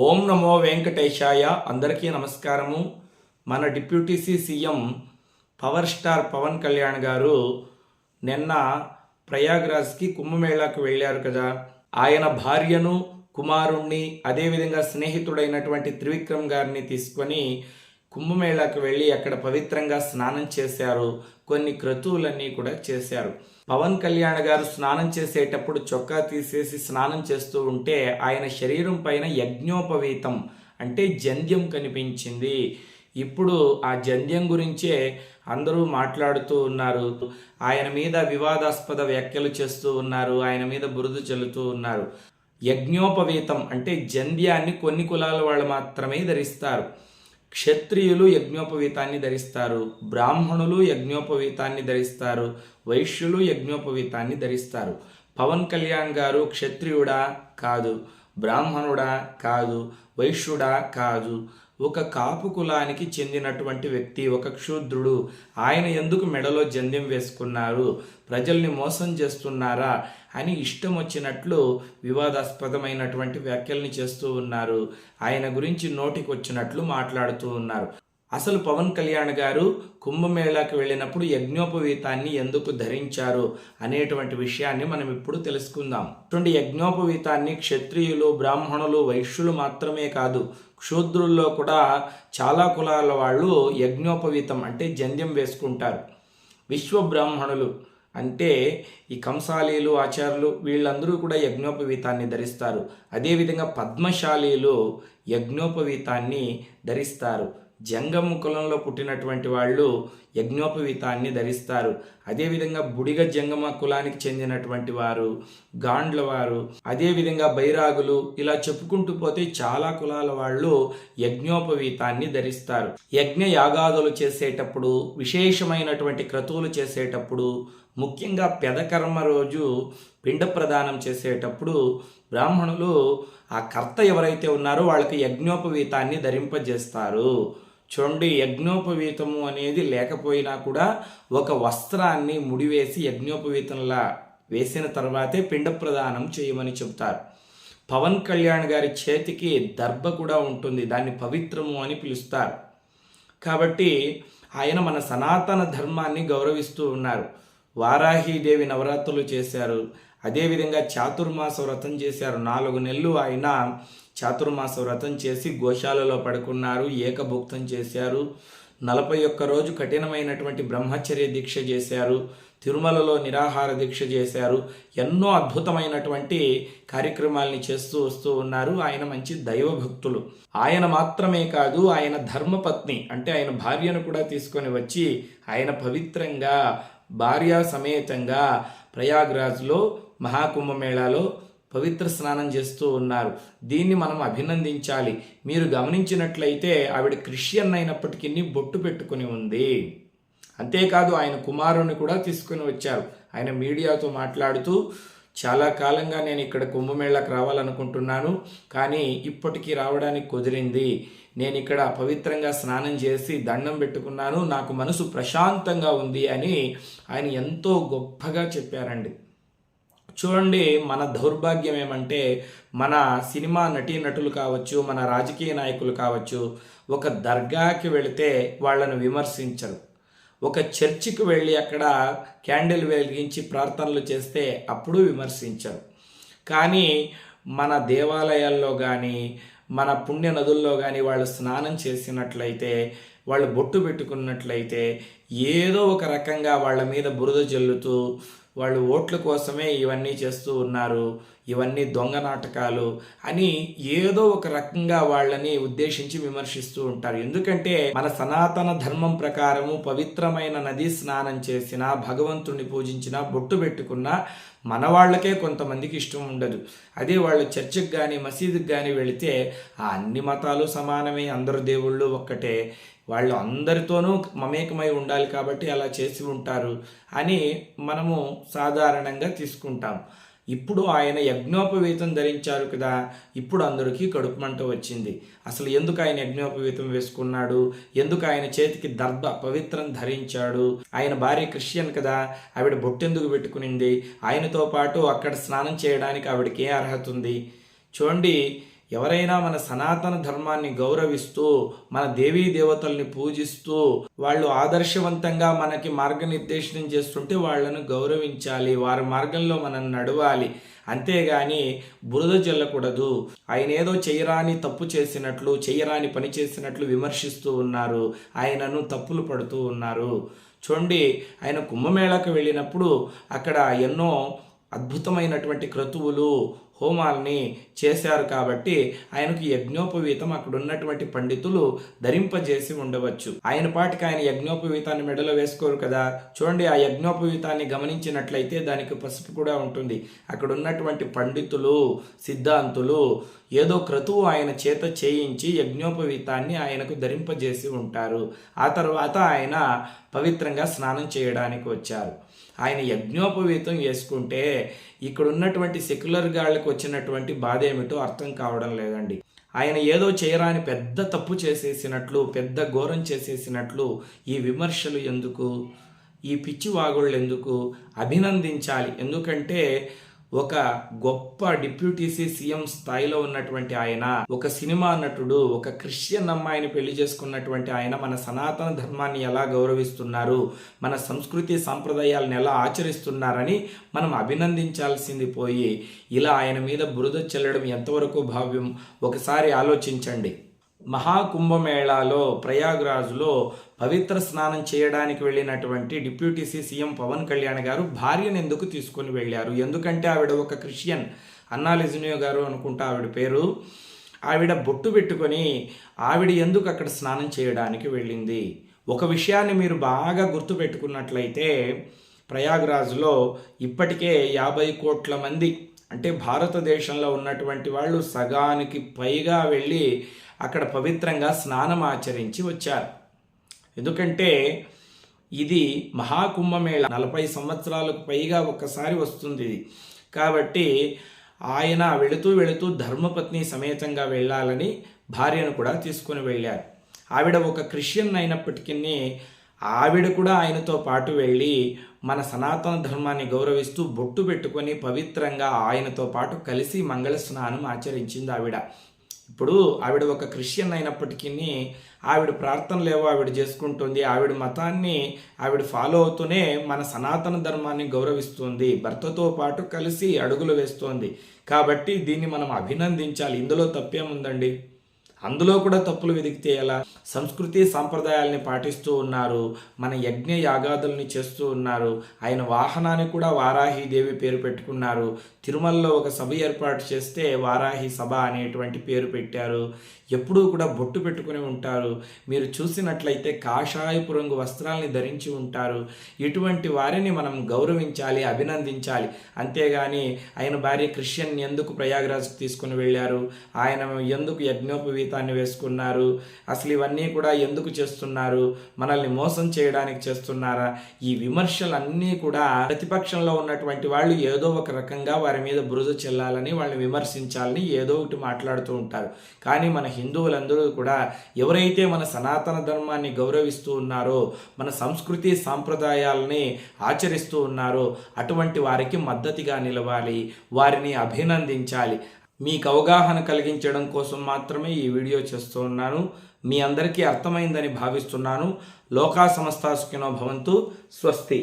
ఓం నమో వెంకటేశాయ. అందరికీ నమస్కారము. మన deputy CM power star Pawan Kalyan గారు నిన్న ప్రయాగ్రాజ్కి కుంభమేళాకు వెళ్ళారు కదా. ఆయన భార్యను, కుమారుణ్ణి, అదేవిధంగా స్నేహితుడైనటువంటి త్రివిక్రమ్ గారిని తీసుకొని కుంభమేళాకు వెళ్ళి అక్కడ పవిత్రంగా స్నానం చేశారు. కొన్ని క్రతువులన్నీ కూడా చేశారు. పవన్ కళ్యాణ్ గారు స్నానం చేసేటప్పుడు చొక్కా తీసేసి స్నానం చేస్తూ ఉంటే ఆయన శరీరం పైన యజ్ఞోపవీతం అంటే జంధ్యం కనిపించింది. ఇప్పుడు ఆ జంధ్యం గురించే అందరూ మాట్లాడుతూ ఉన్నారు. ఆయన మీద వివాదాస్పద వ్యాఖ్యలు చేస్తూ ఉన్నారు. ఆయన మీద బురద చల్లుతూ ఉన్నారు. యజ్ఞోపవీతం అంటే జంధ్యాన్ని కొన్ని కులాల వాళ్ళు మాత్రమే ధరిస్తారు. క్షత్రియులు యజ్ఞోపవీతాన్ని ధరిస్తారు, బ్రాహ్మణులు యజ్ఞోపవీతాన్ని ధరిస్తారు, వైశ్యులు యజ్ఞోపవీతాన్ని ధరిస్తారు. పవన్ కళ్యాణ్ గారు క్షత్రియుడా కాదు, బ్రాహ్మణుడా కాదు, వైశ్యుడా కాదు, ఒక కాపు కులానికి చెందినటువంటి వ్యక్తి, ఒక క్షూద్రుడు. ఆయన ఎందుకు మెడలో జంధ్యం వేసుకున్నారు? ప్రజల్ని మోసం చేస్తున్నారా అని ఇష్టం వచ్చినట్లు వివాదాస్పదమైనటువంటి వ్యాఖ్యల్ని చేస్తూ ఉన్నారు. ఆయన గురించి నోటికి వచ్చినట్లు మాట్లాడుతూ ఉన్నారు. అసలు పవన్ కళ్యాణ్ గారు కుంభమేళాకి వెళ్ళినప్పుడు యజ్ఞోపవీతాన్ని ఎందుకు ధరించారు అనేటువంటి విషయాన్ని మనం ఇప్పుడు తెలుసుకుందాం. ఇటువంటి యజ్ఞోపవీతాన్ని క్షత్రియులు, బ్రాహ్మణులు, వైశ్యులు మాత్రమే కాదు, క్షూద్రుల్లో కూడా చాలా కులాల వాళ్ళు యజ్ఞోపవీతం అంటే జంధ్యం వేసుకుంటారు. విశ్వబ్రాహ్మణులు అంటే ఈ కంసాలీలు, ఆచార్యులు వీళ్ళందరూ కూడా యజ్ఞోపవీతాన్ని ధరిస్తారు. అదేవిధంగా పద్మశాలీలు యజ్ఞోపవీతాన్ని ధరిస్తారు. జంగము కులంలో పుట్టినటువంటి వాళ్ళు యజ్ఞోపవీతాన్ని ధరిస్తారు. అదేవిధంగా బుడిగ జంగమ కులానికి చెందినటువంటి వారు, గాండ్ల వారు, అదేవిధంగా బైరాగులు, ఇలా చెప్పుకుంటూ పోతే చాలా కులాల వాళ్ళు యజ్ఞోపవీతాన్ని ధరిస్తారు. యజ్ఞ యాగాదులు చేసేటప్పుడు, విశేషమైనటువంటి క్రతువులు చేసేటప్పుడు, ముఖ్యంగా పెదకర్మ రోజు పిండ ప్రదానం చేసేటప్పుడు బ్రాహ్మణులు ఆ కర్త ఎవరైతే ఉన్నారో వాళ్ళకి యజ్ఞోపవీతాన్ని ధరింపజేస్తారు. చూడండి, యజ్ఞోపవీతము అనేది లేకపోయినా కూడా ఒక వస్త్రాన్ని ముడివేసి యజ్ఞోపవీతంలా వేసిన తర్వాతే పిండ ప్రదానం చేయమని చెబుతారు. పవన్ కళ్యాణ్ గారి చేతికి దర్భ కూడా ఉంటుంది, దాన్ని పవిత్రము అని పిలుస్తారు. కాబట్టి ఆయన మన సనాతన ధర్మాన్ని గౌరవిస్తూ ఉన్నారు. వారాహీదేవి నవరాత్రులు చేశారు. అదేవిధంగా చాతుర్మాస వ్రతం చేశారు. 4 నెలలు ఆయన చాతుర్మాస వ్రతం చేసి గోశాలలో పడుకున్నారు, ఏకభుక్తం చేశారు. 41 రోజు కఠినమైనటువంటి బ్రహ్మచర్య దీక్ష చేశారు. తిరుమలలో నిరాహార దీక్ష చేశారు. ఎన్నో అద్భుతమైనటువంటి కార్యక్రమాల్ని చేస్తూ వస్తూ ఉన్నారు. ఆయన మంచి దైవభక్తులు. ఆయన మాత్రమే కాదు, ఆయన ధర్మపత్ని అంటే ఆయన భార్యను కూడా తీసుకొని వచ్చి ఆయన పవిత్రంగా భార్యా సమేతంగా ప్రయాగ్రాజ్లో మహాకుంభమేళాలో పవిత్ర స్నానం చేస్తూ ఉన్నారు. దీన్ని మనం అభినందించాలి. మీరు గమనించినట్లయితే ఆవిడ క్రిస్టియన్ అయినప్పటికీ బొట్టు పెట్టుకుని ఉంది. అంతేకాదు ఆయన కుమారుని కూడా తీసుకుని వచ్చారు. ఆయన మీడియాతో మాట్లాడుతూ చాలా కాలంగా నేను ఇక్కడ కుంభమేళాకు రావాలనుకుంటున్నాను, కానీ ఇప్పటికీ రావడానికి కుదిరింది. నేను ఇక్కడ పవిత్రంగా స్నానం చేసి దండం పెట్టుకున్నాను, నాకు మనసు ప్రశాంతంగా ఉంది అని ఆయన ఎంతో గొప్పగా చెప్పారండి. చూడండి, మన దౌర్భాగ్యం ఏమంటే మన సినిమా నటీనటులు కావచ్చు, మన రాజకీయ నాయకులు కావచ్చు, ఒక దర్గాకి వెళితే వాళ్ళను విమర్శించరు. ఒక చర్చికి వెళ్ళి అక్కడ క్యాండిల్ వెలిగించి ప్రార్థనలు చేస్తే అప్పుడు విమర్శించరు. కానీ మన దేవాలయాల్లో కానీ మన పుణ్య నదుల్లో కానీ వాళ్ళు స్నానం చేసినట్లయితే, వాళ్ళు బొట్టు పెట్టుకున్నట్లయితే ఏదో ఒక రకంగా వాళ్ళ మీద బురద జల్లుతూ వాళ్ళు ఓట్ల కోసమే ఇవన్నీ చేస్తూ ఉన్నారు, ఇవన్నీ దొంగ నాటకాలు అని ఏదో ఒక రకంగా వాళ్ళని ఉద్దేశించి విమర్శిస్తూ ఉంటారు. ఎందుకంటే మన సనాతన ధర్మం ప్రకారము పవిత్రమైన నదీ స్నానం చేసిన, భగవంతుడిని పూజించిన, బొట్టు పెట్టుకున్న మన వాళ్ళకే కొంతమందికి ఇష్టం ఉండదు. అదే వాళ్ళు చర్చికి కానీ మసీదుకి కానీ వెళితే ఆ అన్ని మతాలు సమానమే, అందరు దేవుళ్ళు ఒక్కటే, వాళ్ళు అందరితోనూ మమేకమై ఉండాలి కాబట్టి అలా చేసి ఉంటారు అని మనము సాధారణంగా తీసుకుంటాం. ఇప్పుడు ఆయన యజ్ఞోపవీతం ధరించారు కదా, ఇప్పుడు అందరికీ కడుపు మంట వచ్చింది. అసలు ఎందుకు ఆయన యజ్ఞోపవీతం వేసుకున్నాడు? ఎందుకు ఆయన చేతికి దర్భ పవిత్రం ధరించాడు? ఆయన భార్య క్రిస్టియన్ కదా, ఆవిడ బొట్టెందుకు పెట్టుకునింది? ఆయనతో పాటు అక్కడ స్నానం చేయడానికి ఆవిడకి ఏ అర్హత ఉంది? చూడండి, ఎవరైనా మన సనాతన ధర్మాన్ని గౌరవిస్తూ మన దేవీ దేవతల్ని పూజిస్తూ వాళ్ళు ఆదర్శవంతంగా మనకి మార్గనిర్దేశనం చేస్తుంటే వాళ్ళను గౌరవించాలి, వారి మార్గంలో మనం నడవాలి. అంతేగాని బురద జల్లకూడదు. ఆయన ఏదో చేయరాని తప్పు చేసినట్లు, చేయరాని పని చేసినట్లు విమర్శిస్తూ ఉన్నారు, ఆయనను తప్పులు పడుతూ ఉన్నారు. చూడండి, ఆయన కుంభమేళాకు వెళ్ళినప్పుడు అక్కడ ఎన్నో అద్భుతమైనటువంటి క్రతువులు హోమాల్ని చేశారు కాబట్టి ఆయనకు యజ్ఞోపవీతం అక్కడ ఉన్నటువంటి పండితులు ధరింపజేసి ఉండవచ్చు. ఆయన పాటికి ఆయన యజ్ఞోపవీతాన్ని మెడలో వేసుకోరు కదా. చూడండి, ఆ యజ్ఞోపవీతాన్ని గమనించినట్లయితే దానికి పసుపు కూడా ఉంటుంది. అక్కడ ఉన్నటువంటి పండితులు, సిద్ధాంతులు ఏదో క్రతువు ఆయన చేత చేయించి యజ్ఞోపవీతాన్ని ఆయనకు ధరింపజేసి ఉంటారు. ఆ తర్వాత ఆయన పవిత్రంగా స్నానం చేయడానికి వచ్చారు. ఆయన యజ్ఞోపవీతం వేసుకుంటే ఇక్కడ ఉన్నటువంటి సెక్యులర్ గాళ్ళకి వచ్చినటువంటి బాధ ఏమిటో అర్థం కావడం లేదండి. ఆయన ఏదో చేయరాని పెద్ద తప్పు చేసేసినట్లు, పెద్ద ఘోరం చేసేసినట్లు ఈ విమర్శలు ఎందుకు, ఈ పిచ్చి వాగుళ్ళు ఎందుకు? అభినందించాలి. ఎందుకంటే ఒక గొప్ప డిప్యూటీసీ సీఎం స్థాయిలో ఉన్నటువంటి ఆయన, ఒక సినిమా నటుడు, ఒక క్రిస్టియన్ అమ్మాయిని పెళ్లి చేసుకున్నటువంటి ఆయన మన సనాతన ధర్మాన్ని ఎలా గౌరవిస్తున్నారు, మన సంస్కృతి సాంప్రదాయాలను ఎలా ఆచరిస్తున్నారని మనం అభినందించాల్సింది పోయి ఇలా ఆయన మీద బురద చల్లడం ఎంతవరకు భావ్యం? ఒకసారి ఆలోచించండి. మహాకుంభమేళాలో ప్రయాగ్రాజ్లో పవిత్ర స్నానం చేయడానికి వెళ్ళినటువంటి డిప్యూటీసీ సీఎం పవన్ కళ్యాణ్ గారు భార్యను ఎందుకు తీసుకొని వెళ్ళారు? ఎందుకంటే ఆవిడ ఒక క్రిస్టియన్, అన్నాలిజినియో గారు అనుకుంటా ఆవిడ పేరు. ఆవిడ బొట్టు పెట్టుకొని ఆవిడ ఎందుకు అక్కడ స్నానం చేయడానికి వెళ్ళింది? ఒక విషయాన్ని మీరు బాగా గుర్తుపెట్టుకున్నట్లయితే ప్రయాగ్రాజ్లో ఇప్పటికే 50 కోట్ల మంది, అంటే భారతదేశంలో ఉన్నటువంటి వాళ్ళు సగానికి పైగా వెళ్ళి అక్కడ పవిత్రంగా స్నానం ఆచరించి వచ్చారు. ఎందుకంటే ఇది మహాకుంభమేళ, 40 సంవత్సరాలకు పైగా ఒక్కసారి వస్తుంది ఇది. కాబట్టి ఆయన వెళుతూ ధర్మపత్ని సమేతంగా వెళ్ళాలని భార్యను కూడా తీసుకుని వెళ్ళారు. ఆవిడ ఒక క్రిస్టియన్ అయినప్పటికీ ఆవిడ కూడా ఆయనతో పాటు వెళ్ళి మన సనాతన ధర్మాన్ని గౌరవిస్తూ బొట్టు పెట్టుకొని పవిత్రంగా ఆయనతో పాటు కలిసి మంగళ స్నానం ఆచరించింది ఆవిడ. ఇప్పుడు ఆవిడ ఒక క్రిస్టియన్ అయినప్పటికీ ఆవిడ ప్రార్థనలేవో ఆవిడ చేసుకుంటుంది, ఆవిడ మతాన్ని ఆవిడ ఫాలో అవుతూనే మన సనాతన ధర్మాన్ని గౌరవిస్తుంది, భర్తతో పాటు కలిసి అడుగులు వేస్తోంది. కాబట్టి దీన్ని మనం అభినందించాలి. ఇందులో తప్పేముందండి? అందులో కూడా తప్పులు వెతికితే ఎలా? సంస్కృతి సాంప్రదాయాల్ని పాటిస్తూ ఉన్నారు, మన యజ్ఞ యాగాదుల్ని చేస్తూ ఉన్నారు. ఆయన వాహనాన్ని కూడా వారాహీదేవి పేరు పెట్టుకున్నారు. తిరుమలలో ఒక సభ ఏర్పాటు చేస్తే వారాహి సభ అనేటువంటి పేరు పెట్టారు. ఎప్పుడూ కూడా బొట్టు పెట్టుకుని ఉంటారు. మీరు చూసినట్లయితే కాషాయపు రంగు వస్త్రాల్ని ధరించి ఉంటారు. ఇటువంటి వారిని మనం గౌరవించాలి, అభినందించాలి. అంతేగాని ఆయన భార్య క్రిస్టియన్ ఎందుకు ప్రయాగ్రాజ్కి తీసుకుని వెళ్ళారు, ఆయన ఎందుకు యజ్ఞోపవీతాన్ని వేసుకున్నారు, అసలు ఇవన్నీ కూడా ఎందుకు చేస్తున్నారు, మనల్ని మోసం చేయడానికి చేస్తున్నారా? ఈ విమర్శలన్నీ కూడా ప్రతిపక్షంలో ఉన్నటువంటి వాళ్ళు ఏదో ఒక రకంగా వారి మీద బురద చెల్లాలని, వాళ్ళని విమర్శించాలని ఏదో ఒకటి మాట్లాడుతూ ఉంటారు. కానీ మన హిందువులందరూ కూడా ఎవరైతే మన సనాతన ధర్మాన్ని గౌరవిస్తూ ఉన్నారో, మన సంస్కృతి సాంప్రదాయాలని ఆచరిస్తూ ఉన్నారో అటువంటి వారికి మద్దతుగా నిలవాలి, వారిని అభినందించాలి. మీకు అవగాహన కలిగించడం కోసం మాత్రమే ఈ వీడియో చేస్తూ ఉన్నాను. మీ అందరికీ అర్థమైందని భావిస్తున్నాను. లోకా సమస్తా సుఖినో భవంతు. స్వస్తి.